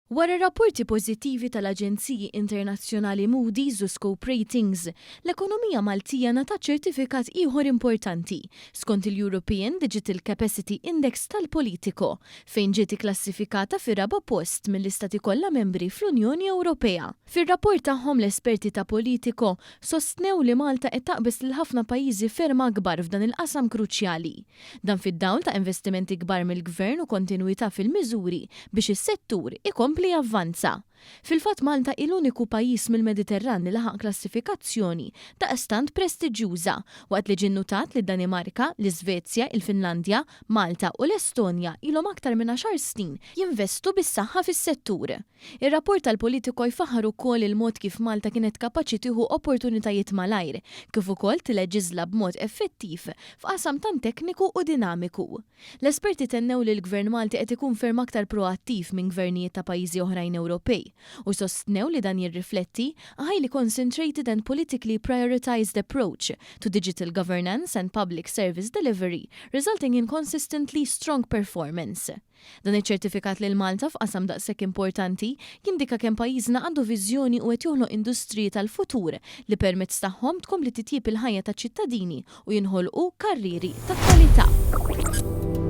Wara rapporti pożittivi tal-Aġenziji Internazzjonali Moody's u Scope Ratings, l-ekonomija Maltija ngħatat ċertifikat ieħor importanti skont il-European Digital Capacity Index tal-Politico fejn ġiet ikklassifikata fir-raba' post mill-istati kollha membri fl-Unjoni Ewropea. Fir-rapport tagħhom l-esperti ta' Politico sostnew li Malta qed taqbes lil ħafna pajjiżi ferm akbar f'dan il-qasam kruċjali. Dan fid-dawl ta' investimenti kbar mill-Gvern u kontinwità fil-miżuri biex is-settur ikompli avvanza. Fil-fatt Malta il-uniku pajjiż mill-Mediterran li laħaq klassifikazzjoni ta' stant prestiġjuża waqt li ġie nnutat li d-Danimarka, l-Iżvezja, il-Finlandja, Malta u l-Estonja ilhom aktar minn 10 snin jinvestu bis-saħħa fis-settur. Ir-rapport tal-Politico jfaħħar ukoll il-mod kif Malta kienet kapaċi tieħu opportunitajiet malajr, kif ukoll tileġiżla b'mod effettiv f'qasam tant tekniku u dinamiku. L-esperti tennew li l-Gvern Malti qed ikun ferm aktar proattiv minn gvernijiet ta' pajjiżi oħrajn Ewropej u sostnew li dan jirrifletti a highly concentrated and politically prioritized approach to digital governance and public service delivery, resulting in consistently strong performance. Dan iċ-ċertifikat lil Malta f'qasam daqshekk importanti jindika kemm pajjiżna għandu viżjoni u qed joħloq industriji tal-futur li permezz tagħhom tkompli titjib il-ħajja taċ-ċittadini u jinħolqu karriri ta' kwalità.